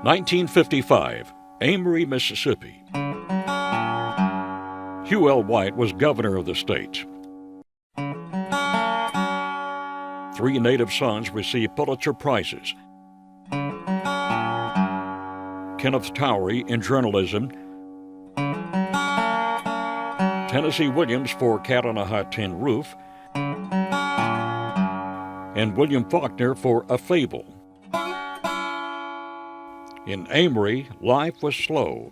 1955, Amory, Mississippi. Hugh L. White was governor of the state. 3 native sons received Pulitzer Prizes. Kenneth Towery in journalism, Tennessee Williams for Cat on a Hot Tin Roof, and William Faulkner for A Fable. In Amory, life was slow,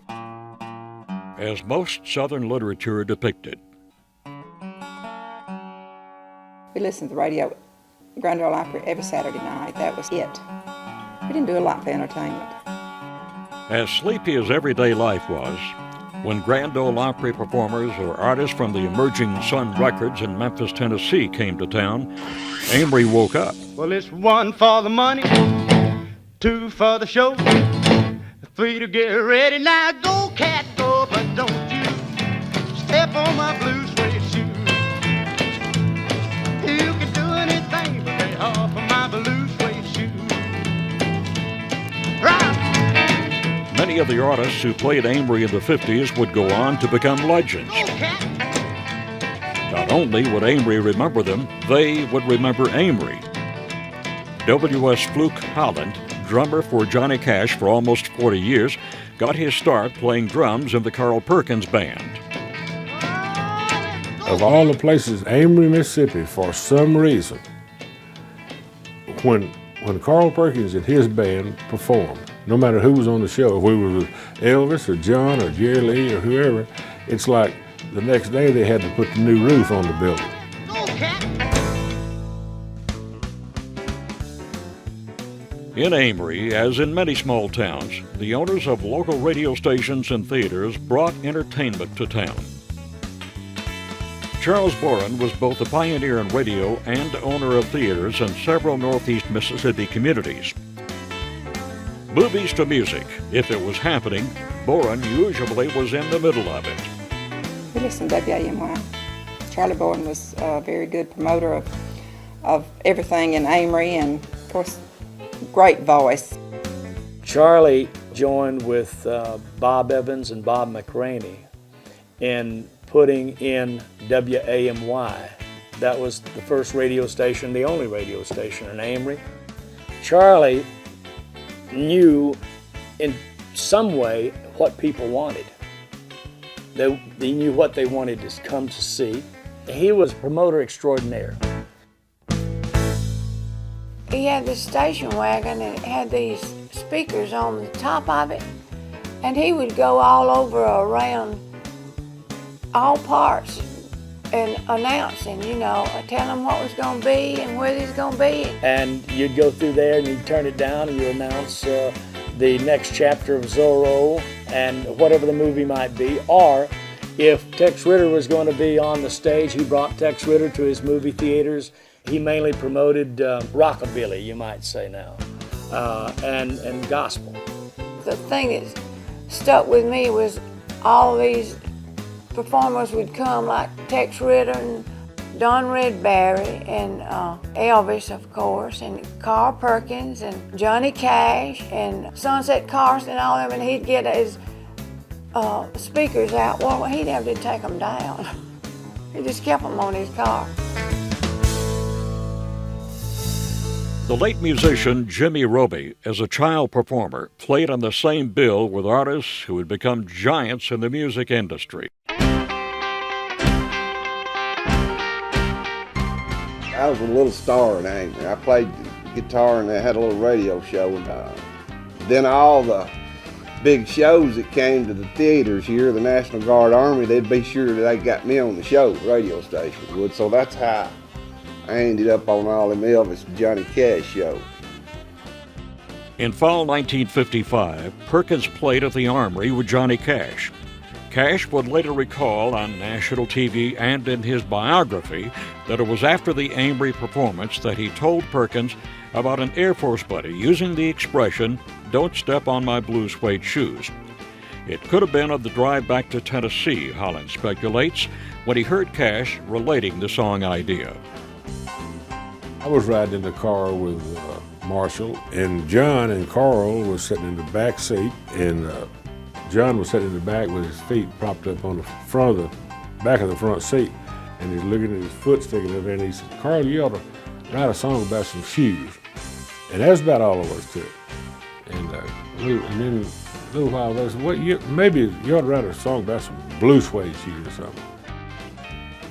as most Southern literature depicted. We listened to the radio, Grand Ole Opry, every Saturday night. That was it. We didn't do a lot for entertainment. As sleepy as everyday life was, when Grand Ole Opry performers or artists from the emerging Sun Records in Memphis, Tennessee came to town, Amory woke up. Well, it's 1 for the money, 2 for the show, 3 to get ready. Now go, cat, go, but don't you step on my blue suede shoe. You can do anything but lay off of my blue suede shoe. Right. Many of the artists who played Amory in the 50s would go on to become legends. Not only would Amory remember them, they would remember Amory. W.S. Fluke Holland, drummer for Johnny Cash for almost 40 years, got his start playing drums in the Carl Perkins Band. Of all the places, Amory, Mississippi, for some reason, when Carl Perkins and his band performed, no matter who was on the show, if we were with Elvis or John or Jerry Lee or whoever, it's like the next day they had to put the new roof on the building. In Amory, as in many small towns, the owners of local radio stations and theaters brought entertainment to town. Charles Boren was both a pioneer in radio and owner of theaters in several northeast Mississippi communities. Movies to music, if it was happening, Boren usually was in the middle of it. We listened to WAMY. Charlie Boren was a very good promoter of everything in Amory, and of course, great voice. Charlie joined with Bob Evans and Bob McRaney in putting in WAMY. That was the first radio station, the only radio station in Amory. Charlie knew in some way what people wanted. They knew what they wanted to come to see. He was a promoter extraordinaire. He had this station wagon and it had these speakers on the top of it, and he would go all over around all parts and announcing, telling them what was going to be and where he was going to be. And you'd go through there and you'd turn it down and you announce the next chapter of Zorro and whatever the movie might be. Or if Tex Ritter was going to be on the stage, he brought Tex Ritter to his movie theaters. He mainly promoted rockabilly, you might say now, and gospel. The thing that stuck with me was all these performers would come, like Tex Ritter and Don Redberry and Elvis, of course, and Carl Perkins and Johnny Cash and Sunset Carson and all of them, and he'd get his speakers out. Well, he'd have to take them down. He just kept them on his car. The late musician Jimmy Roby, as a child performer, played on the same bill with artists who had become giants in the music industry. I was a little star in Amory. I played guitar and they had a little radio show. And then all the big shows that came to the theaters here, the National Guard Army, they'd be sure that they got me on the show, radio station would. So that's how I ended up on all them Elvis and Johnny Cash shows. In fall 1955, Perkins played at the Armory with Johnny Cash. Cash would later recall on national TV and in his biography that it was after the Amory performance that he told Perkins about an Air Force buddy using the expression, "Don't step on my blue suede shoes." It could have been of the drive back to Tennessee, Holland speculates, when he heard Cash relating the song idea. I was riding in the car with Marshall, and John and Carl was sitting in the back seat, and John was sitting in the back with his feet propped up on the front of the back of the front seat, and he's looking at his foot sticking up there, and he said, "Carl, you ought to write a song about some shoes." And that's about all there was to it. And then a little while later, I said, maybe you ought to write a song about some blue suede shoes or something.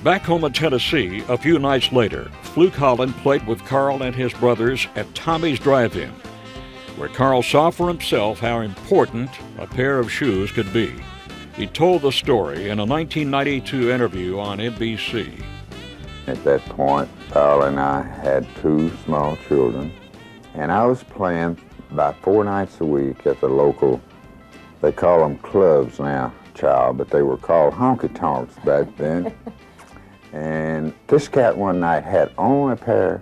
Back home in Tennessee, a few nights later, Fluke Holland played with Carl and his brothers at Tommy's Drive-In, where Carl saw for himself how important a pair of shoes could be. He told the story in a 1992 interview on NBC. At that point, Carl and I had 2 small children, and I was playing about 4 nights a week at the local, they call them clubs now, child, but they were called honky-tonks back then. And this cat one night had on a pair,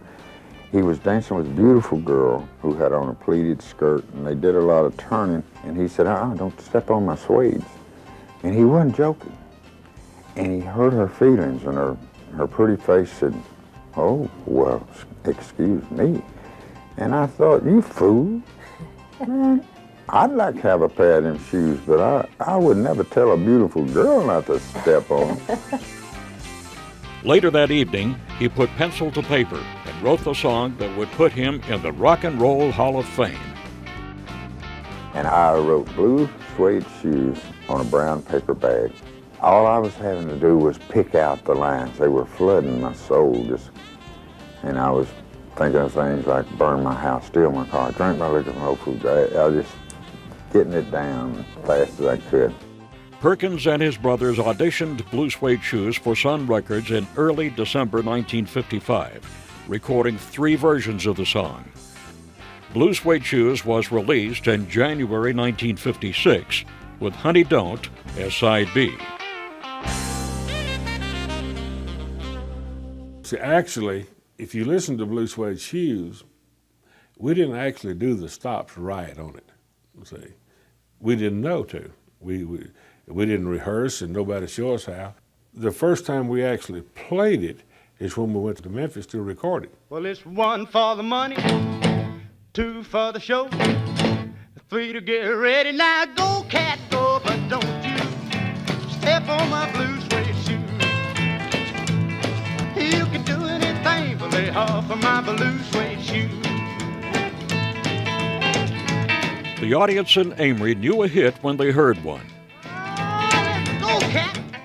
he was dancing with a beautiful girl who had on a pleated skirt, and they did a lot of turning, and he said, "Don't step on my suedes." And he wasn't joking. And he hurt her feelings, and her pretty face said, "Oh, well, excuse me." And I thought, you fool. Man, I'd like to have a pair of them shoes, but I would never tell a beautiful girl not to step on them. Later that evening, he put pencil to paper and wrote the song that would put him in the Rock and Roll Hall of Fame. And I wrote blue suede shoes on a brown paper bag. All I was having to do was pick out the lines. They were flooding my soul, and I was thinking of things like burn my house, steal my car, drink my liquor from Whole Foods. I was just getting it down as fast as I could. Perkins and his brothers auditioned Blue Suede Shoes for Sun Records in early December 1955, recording 3 versions of the song. Blue Suede Shoes was released in January 1956 with Honey Don't as side B. See, actually, if you listen to Blue Suede Shoes, we didn't actually do the stops right on it. See, we didn't know to. We didn't rehearse, and nobody showed us how. The first time we actually played it is when we went to Memphis to record it. Well, it's 1 for the money, 2 for the show, 3 to get ready. Now go, cat, go, but don't you step on my blue suede shoes. You can do anything but lay off of my blue suede shoes. The audience in Amory knew a hit when they heard one.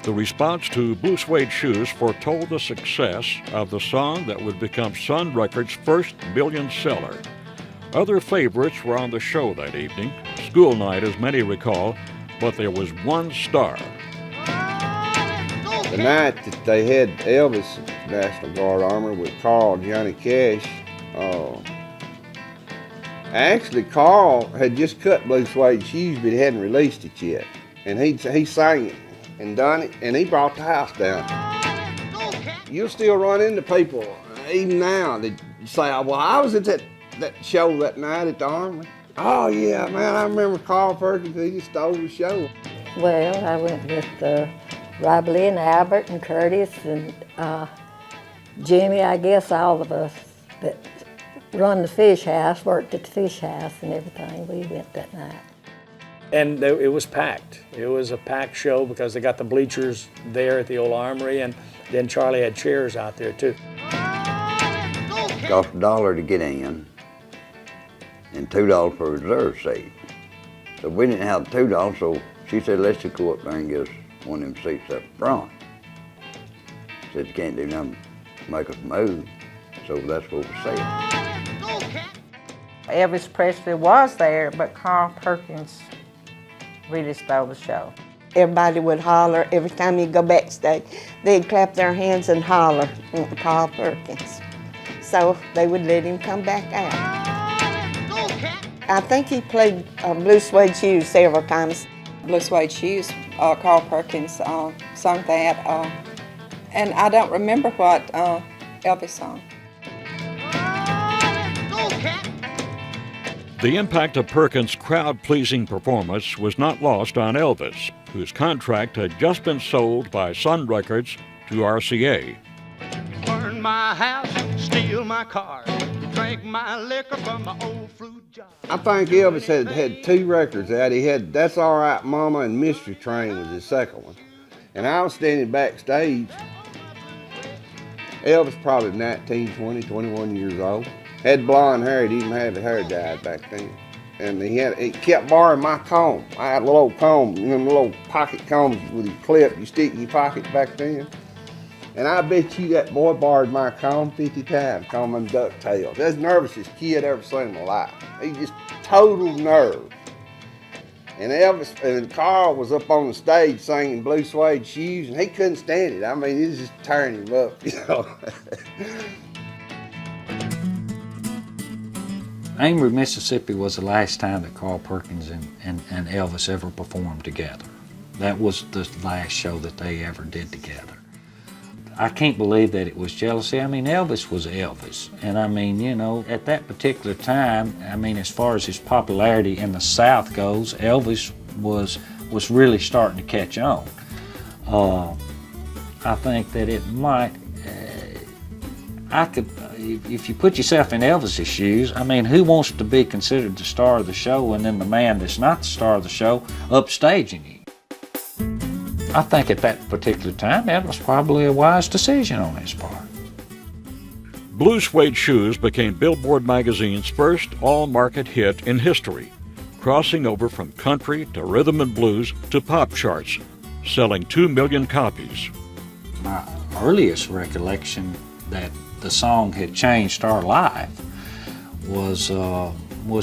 The response to Blue Suede Shoes foretold the success of the song that would become Sun Records' first million seller. Other favorites were on the show that evening, School Night as many recall, but there was one star. The night that they had Elvis National Guard Armor with Carl and Johnny Cash, actually Carl had just cut Blue Suede Shoes, but he hadn't released it yet. And he sang it and done it, and he brought the house down. You'll still run into people, even now, that say, "Well, I was at that show that night at the Armory." "Oh, yeah, man, I remember Carl Perkins, he just stole the show." Well, I went with Rob Lee and Albert and Curtis and Jimmy, I guess all of us that run the fish house, worked at the fish house and everything. We went that night. And it was packed. It was a packed show because they got the bleachers there at the old Armory, and then Charlie had chairs out there too. It cost $1 to get in and $2 for a reserve seat. So we didn't have $2, so she said, "Let's just go up there and get us one of them seats up front." Said, "You can't do nothing to make us move." So that's what we said. Elvis Presley was there, but Carl Perkins really stole the show. Everybody would holler every time you go backstage. They'd clap their hands and holler, Carl Perkins. So they would let him come back out. I think he played Blue Suede Shoes several times. Blue Suede Shoes, Carl Perkins sung that, and I don't remember what Elvis sung. The impact of Perkins' crowd-pleasing performance was not lost on Elvis, whose contract had just been sold by Sun Records to RCA. Burn my house, steal my car, drank my liquor from my old fruit jar. I think Elvis had 2 records out. He had That's All Right Mama and Mystery Train was his second one. And I was standing backstage. Elvis probably 19, 20, 21 years old. Had blonde hair, he didn't even have his hair dyed back then. And he kept borrowing my comb. I had a little comb, you know, little pocket combs with your clip you stick in your pocket back then. And I bet you that boy borrowed my comb 50 times, combing DuckTales. That's the nervousest kid I ever seen in my life. He just total nerve. And Elvis and Carl was up on the stage singing Blue Suede Shoes, and he couldn't stand it. I mean, it was just tearing him up, you know. Amory, Mississippi was the last time that Carl Perkins and Elvis ever performed together. That was the last show that they ever did together. I can't believe that it was jealousy. I mean, Elvis was Elvis. And I mean, you know, at that particular time, I mean, as far as his popularity in the South goes, Elvis was really starting to catch on. I think that it might, if you put yourself in Elvis's shoes, I mean, who wants to be considered the star of the show and then the man that's not the star of the show upstaging you? I think at that particular time, that was probably a wise decision on his part. Blue Suede Shoes became Billboard magazine's first all-market hit in history, crossing over from country to rhythm and blues to pop charts, selling 2 million copies. My earliest recollection that the song had changed our life was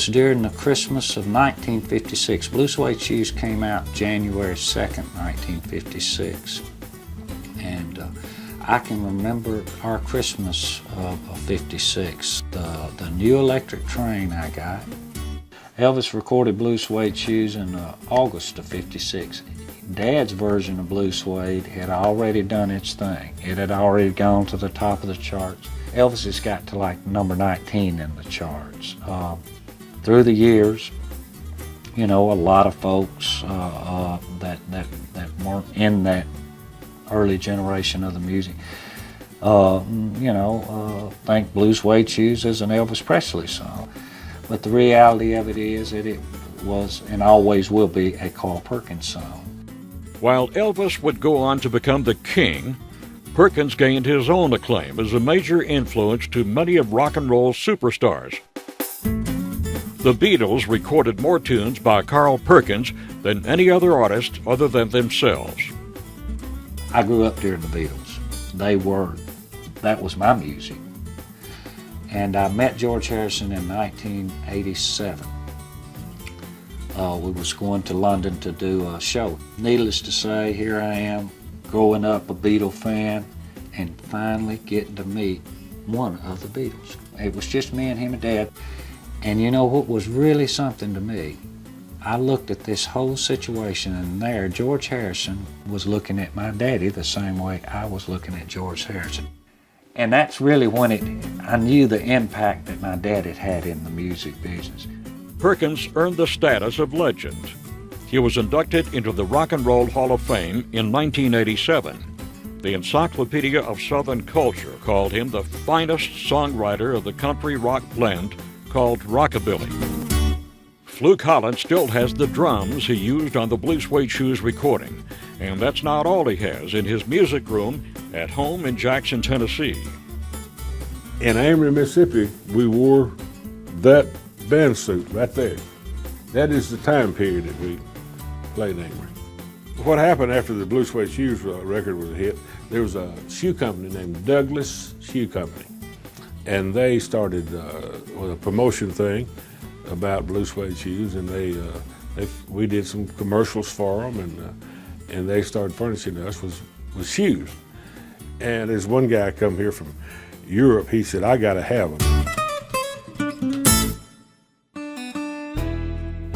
during the Christmas of 1956. Blue Suede Shoes came out January 2nd, 1956. And I can remember our Christmas of 56, the new electric train I got. Elvis recorded Blue Suede Shoes in August of 56. Dad's version of Blue Suede had already done its thing. It had already gone to the top of the charts. Elvis has got to like number 19 in the charts. Through the years, you know, a lot of folks that weren't in that early generation of the music, think Blue Suede Shoes is an Elvis Presley song. But the reality of it is that it was and always will be a Carl Perkins song. While Elvis would go on to become the king, Perkins gained his own acclaim as a major influence to many of rock and roll's superstars. The Beatles recorded more tunes by Carl Perkins than any other artist other than themselves. I grew up during the Beatles. That was my music. And I met George Harrison in 1987. We was going to London to do a show. Needless to say, here I am, growing up a Beatle fan, and finally getting to meet one of the Beatles. It was just me and him and Dad. And you know what was really something to me? I looked at this whole situation, and there George Harrison was looking at my daddy the same way I was looking at George Harrison. And that's really when I knew the impact that my dad had had in the music business. Perkins earned the status of legend. He was inducted into the Rock and Roll Hall of Fame in 1987. The Encyclopedia of Southern Culture called him the finest songwriter of the country rock blend called rockabilly. Fluke Holland still has the drums he used on the Blue Suede Shoes recording, and that's not all he has in his music room at home in Jackson, Tennessee. In Amory, Mississippi, we wore that band suit right there. That is the time period that we played Amory. What happened after the Blue Suede Shoes record was a hit, there was a shoe company named Douglas Shoe Company. And they started with a promotion thing about Blue Suede Shoes, and we did some commercials for them, and they started furnishing us with shoes. And there's one guy come here from Europe. He said, "I got to have them."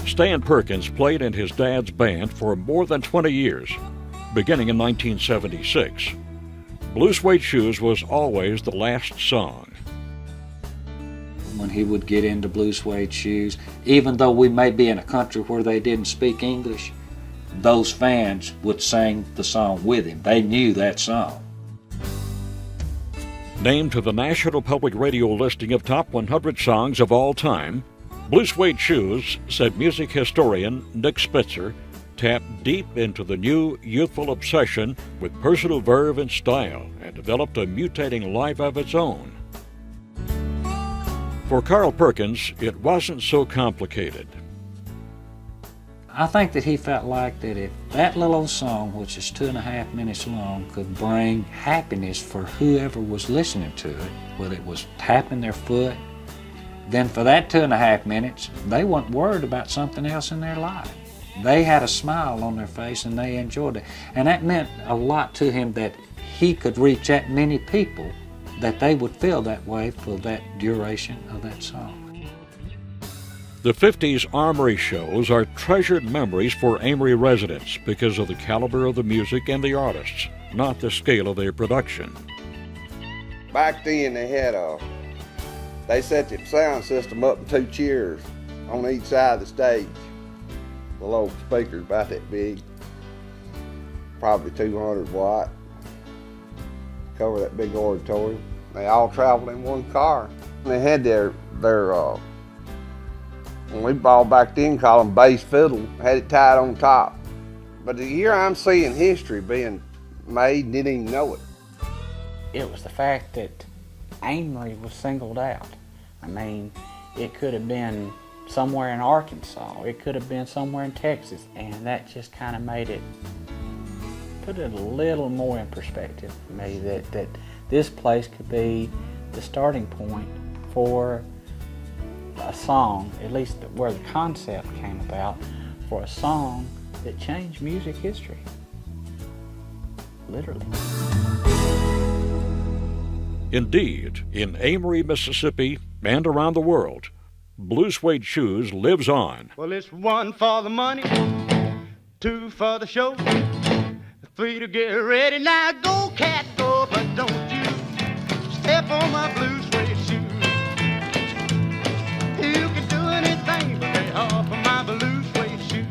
Stan Perkins played in his dad's band for more than 20 years, beginning in 1976. Blue Suede Shoes was always the last song. When he would get into Blue Suede Shoes, even though we may be in a country where they didn't speak English, those fans would sing the song with him. They knew that song. Named to the National Public Radio listing of top 100 songs of all time, Blue Suede Shoes, said music historian Nick Spitzer, tapped deep into the new youthful obsession with personal verve and style and developed a mutating life of its own. For Carl Perkins, it wasn't so complicated. I think that he felt like that if that little song, which is 2.5 minutes long, could bring happiness for whoever was listening to it, whether it was tapping their foot, then for that 2.5 minutes, they weren't worried about something else in their life. They had a smile on their face and they enjoyed it. And that meant a lot to him that he could reach that many people that they would feel that way for that duration of that song. The 50s Armory shows are treasured memories for Amory residents because of the caliber of the music and the artists, not the scale of their production. Back then they set the sound system up in 2 chairs on each side of the stage. The little speakers about that big, probably 200 watt, cover that big auditorium. They all traveled in one car. They had their when we ball back then call them bass fiddle, had it tied on top. But here I'm seeing history being made and didn't even know it. It was the fact that Amory was singled out. I mean, it could have been somewhere in Arkansas, it could have been somewhere in Texas, and that just kind of made it, put it a little more in perspective for me, that this place could be the starting point for a song, at least where the concept came about, for a song that changed music history, literally. Indeed, in Amory, Mississippi, and around the world, Blue Suede Shoes lives on. Well, it's 1 for the money, 2 for the show, 3 to get ready. Now go, cat, go, but don't you step on my blue suede shoes. You can do anything but lay off of my blue suede shoes.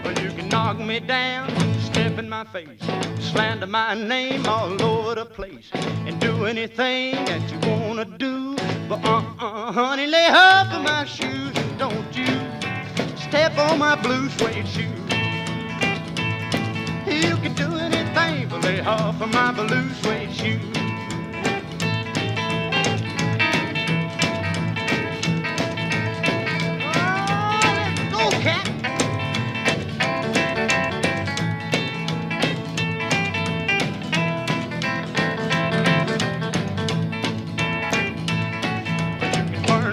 Well, you can knock me down, step in my face, slander my name all over the place, and do anything that you wanna do. But honey, lay off of my shoes and don't you step on my blue suede shoes. You can do anything but lay off of my blue suede shoes. Oh, let's go, cat.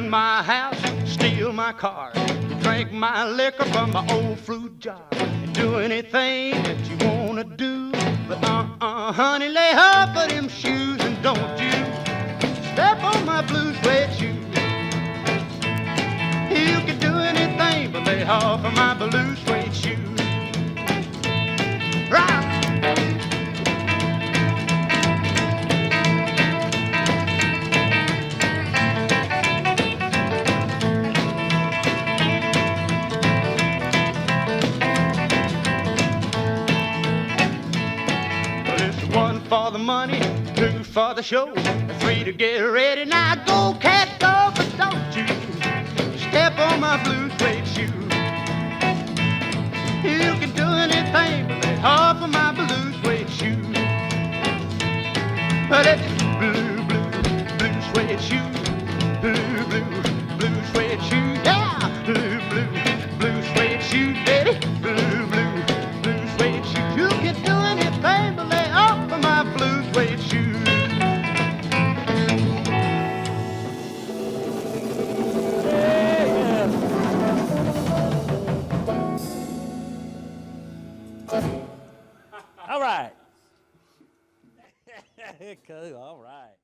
My house, steal my car, drink my liquor from my old fruit jar, and do anything that you wanna do. But honey, lay off of them shoes and don't you step on my blue suede shoes. You can do anything but lay off of my blue suede shoes. Rock! For the money, 2 for the show, 3 to get ready. Now go, cat, go, but don't you step on my blue suede shoes. You can do anything but lay off of my blue suede shoes. But it's blue, blue, blue suede shoes, blue, blue, blue suede shoes, yeah, blue, blue, blue suede shoes, baby, blue, blue, blue suede shoes. You can do anything but lay off of my blue suede shoes. All right. Cool, all right.